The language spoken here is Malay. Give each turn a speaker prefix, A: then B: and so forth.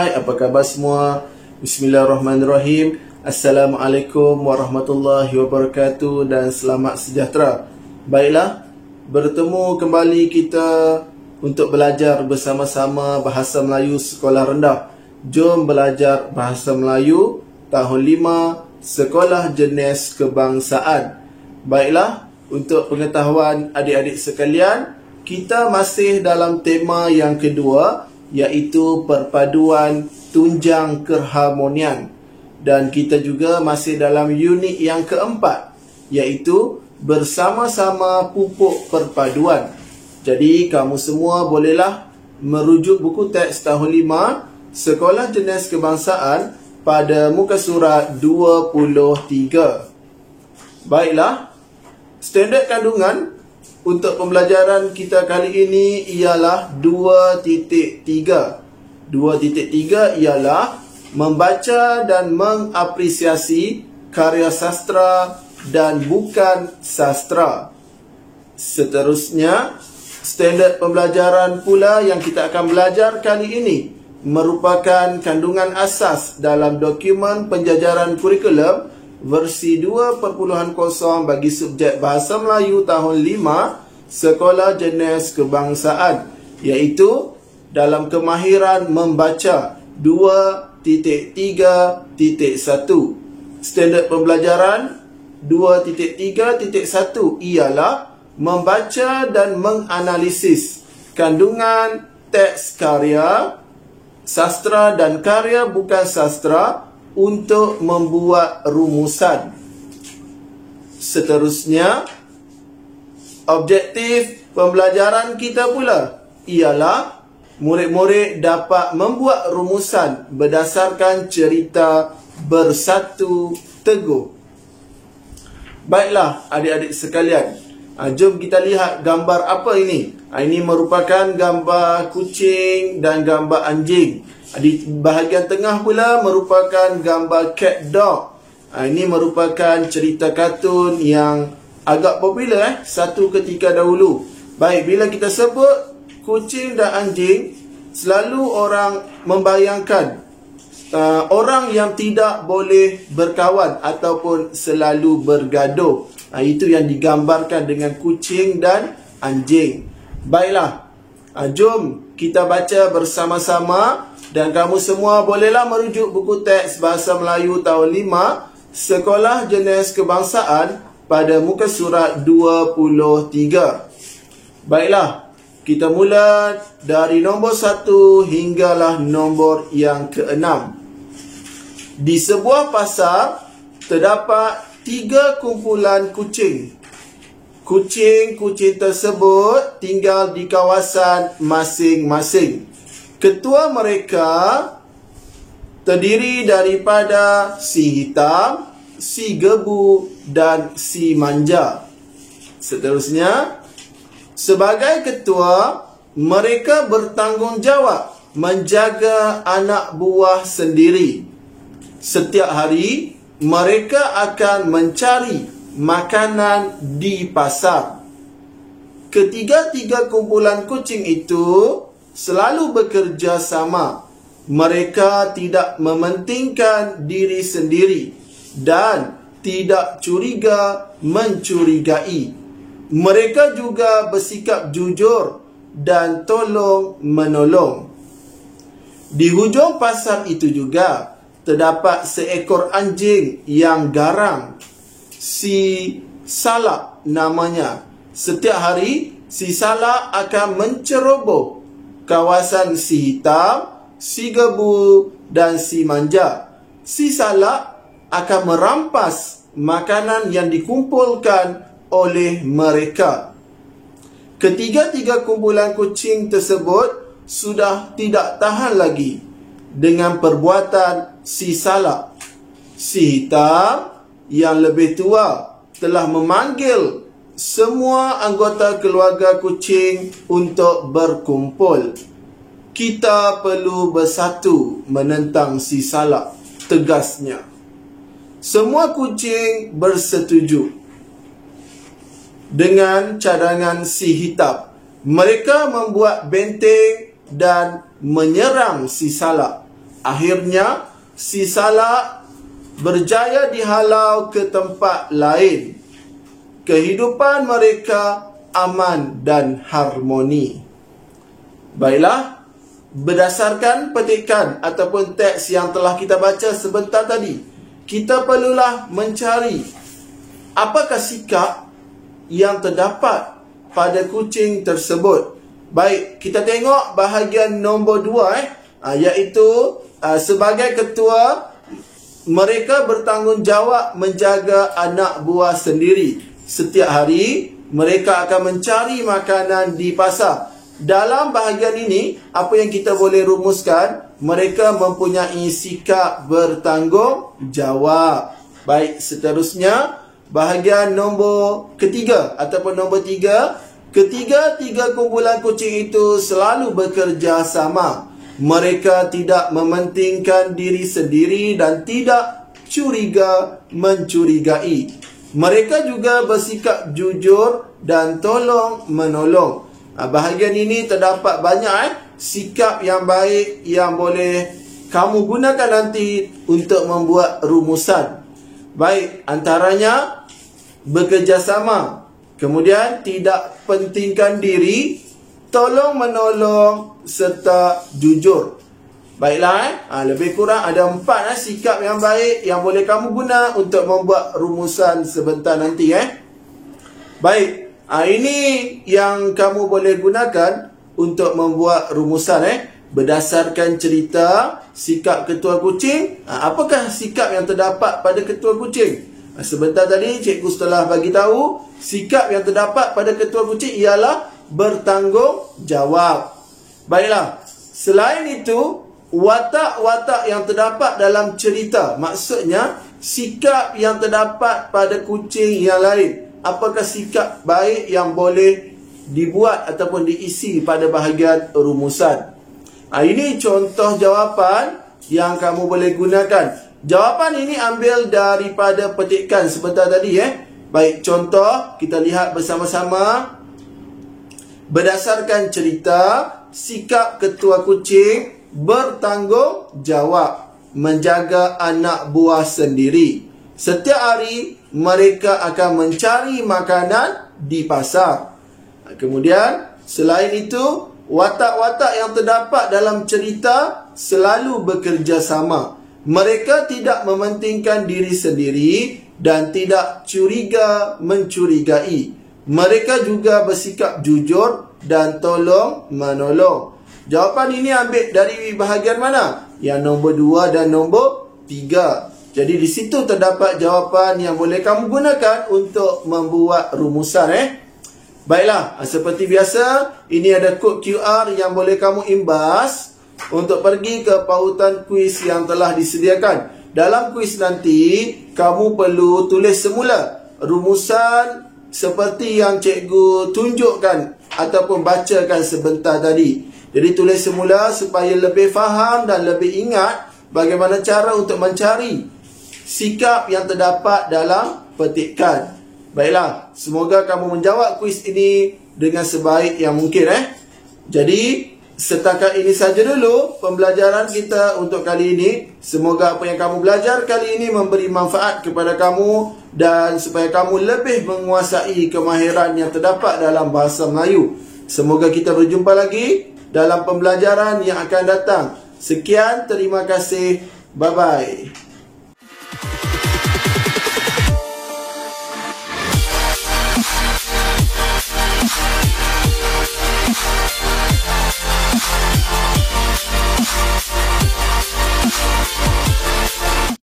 A: Hai, apa khabar semua? Bismillahirrahmanirrahim. Assalamualaikum warahmatullahi wabarakatuh dan selamat sejahtera. Baiklah, bertemu kembali kita untuk belajar bersama-sama Bahasa Melayu Sekolah Rendah. Jom belajar Bahasa Melayu tahun 5 Sekolah Jenis Kebangsaan. Baiklah, untuk pengetahuan adik-adik sekalian, kita masih dalam tema yang kedua, iaitu perpaduan tunjang keharmonian. Dan kita juga masih dalam unit yang keempat, iaitu bersama-sama pupuk perpaduan. Jadi kamu semua bolehlah merujuk buku teks tahun 5 Sekolah Jenis Kebangsaan pada muka surat 23. Baiklah, standard kandungan untuk pembelajaran kita kali ini ialah 2.3. 2.3 ialah membaca dan mengapresiasi karya sastra dan bukan sastra. Seterusnya, standard pembelajaran pula yang kita akan belajar kali ini merupakan kandungan asas dalam dokumen penjajaran kurikulum versi 2.0 bagi subjek Bahasa Melayu tahun 5 Sekolah Jenis Kebangsaan, iaitu dalam kemahiran membaca 2.3.1. Standard pembelajaran 2.3.1 ialah membaca dan menganalisis kandungan teks karya sastra dan karya bukan sastra untuk membuat rumusan. Seterusnya, objektif pembelajaran kita pula ialah murid-murid dapat membuat rumusan berdasarkan cerita Bersatu Teguh. Baiklah adik-adik sekalian, jom kita lihat gambar apa ini. Ini merupakan gambar kucing dan gambar anjing. Di bahagian tengah pula merupakan gambar cat dog. Ini merupakan cerita kartun yang agak popular satu ketika dahulu. Baik, bila kita sebut kucing dan anjing, selalu orang membayangkan orang yang tidak boleh berkawan ataupun selalu bergaduh. Itu yang digambarkan dengan kucing dan anjing. Baiklah, jom kita baca bersama-sama. Dan kamu semua bolehlah merujuk buku teks Bahasa Melayu tahun 5 Sekolah Jenis Kebangsaan pada muka surat 23. Baiklah, kita mula dari nombor 1 hinggalah nombor yang ke-6. Di sebuah pasar terdapat 3 kumpulan kucing. Kucing-kucing tersebut tinggal di kawasan masing-masing. Ketua mereka terdiri daripada si hitam, si gebu dan si manja. Seterusnya, sebagai ketua, mereka bertanggungjawab menjaga anak buah sendiri. Setiap hari, mereka akan mencari makanan di pasar. Ketiga-tiga kumpulan kucing itu selalu bekerja sama. Mereka tidak mementingkan diri sendiri dan tidak curiga mencurigai. Mereka juga bersikap jujur dan tolong menolong. Di hujung pasar itu juga terdapat seekor anjing yang garang. Si Salak namanya. Setiap hari si Salak akan menceroboh kawasan si hitam, si gebu dan si manja. Si Salak akan merampas makanan yang dikumpulkan oleh mereka. Ketiga-tiga kumpulan kucing tersebut sudah tidak tahan lagi dengan perbuatan si Salak. Si hitam yang lebih tua telah memanggil semua anggota keluarga kucing untuk berkumpul. Kita perlu bersatu menentang si Salak, tegasnya. Semua kucing bersetuju dengan cadangan si hitam. Mereka membuat benteng dan menyerang si Salak. Akhirnya si Salak berjaya dihalau ke tempat lain. Kehidupan mereka aman dan harmoni. Baiklah, berdasarkan petikan ataupun teks yang telah kita baca sebentar tadi, kita perlulah mencari apakah sikap yang terdapat pada kucing tersebut. Baik, kita tengok bahagian nombor 2 iaitu sebagai ketua, mereka bertanggungjawab menjaga anak buah sendiri. Setiap hari mereka akan mencari makanan di pasar. Dalam bahagian ini, apa yang kita boleh rumuskan? Mereka mempunyai sikap bertanggungjawab. Baik, seterusnya bahagian nombor ketiga ataupun nombor 3. Ketiga-tiga kumpulan kucing itu selalu bekerja sama. Mereka tidak mementingkan diri sendiri dan tidak curiga mencurigai. Mereka juga bersikap jujur dan tolong menolong. Bahagian ini terdapat banyak sikap yang baik yang boleh kamu gunakan nanti untuk membuat rumusan. Baik, antaranya bekerjasama, kemudian tidak pentingkan diri, tolong menolong serta jujur. Baiklah, lebih kurang ada 4 sikap yang baik yang boleh kamu guna untuk membuat rumusan sebentar nanti. Baik, ini yang kamu boleh gunakan untuk membuat rumusan. Berdasarkan cerita sikap ketua kucing, apakah sikap yang terdapat pada ketua kucing? Sebentar tadi cikgu telah bagi tahu sikap yang terdapat pada ketua kucing ialah bertanggungjawab. Baiklah, selain itu, watak-watak yang terdapat dalam cerita, maksudnya sikap yang terdapat pada kucing yang lain, apakah sikap baik yang boleh dibuat ataupun diisi pada bahagian rumusan? Ini contoh jawapan yang kamu boleh gunakan. Jawapan ini ambil daripada petikan sebentar tadi. Baik, contoh kita lihat bersama-sama. Berdasarkan cerita, sikap ketua kucing bertanggungjawab menjaga anak buah sendiri. Setiap hari mereka akan mencari makanan di pasar. Kemudian, selain itu, watak-watak yang terdapat dalam cerita selalu bekerja sama. Mereka tidak mementingkan diri sendiri dan tidak curiga mencurigai. Mereka juga bersikap jujur dan tolong menolong. Jawapan ini ambil dari bahagian mana? Yang nombor 2 dan nombor 3. Jadi di situ terdapat jawapan yang boleh kamu gunakan untuk membuat rumusan. Baiklah, seperti biasa, ini ada kod QR yang boleh kamu imbas untuk pergi ke pautan kuis yang telah disediakan. Dalam kuis nanti, kamu perlu tulis semula rumusan seperti yang cikgu tunjukkan ataupun bacakan sebentar tadi. Jadi tulis semula supaya lebih faham dan lebih ingat bagaimana cara untuk mencari sikap yang terdapat dalam petikan. Baiklah, semoga kamu menjawab kuis ini dengan sebaik yang mungkin. Jadi, setakat ini saja dulu pembelajaran kita untuk kali ini. Semoga apa yang kamu belajar kali ini memberi manfaat kepada kamu dan supaya kamu lebih menguasai kemahiran yang terdapat dalam bahasa Melayu. Semoga kita berjumpa lagi dalam pembelajaran yang akan datang. Sekian, terima kasih. Bye-bye.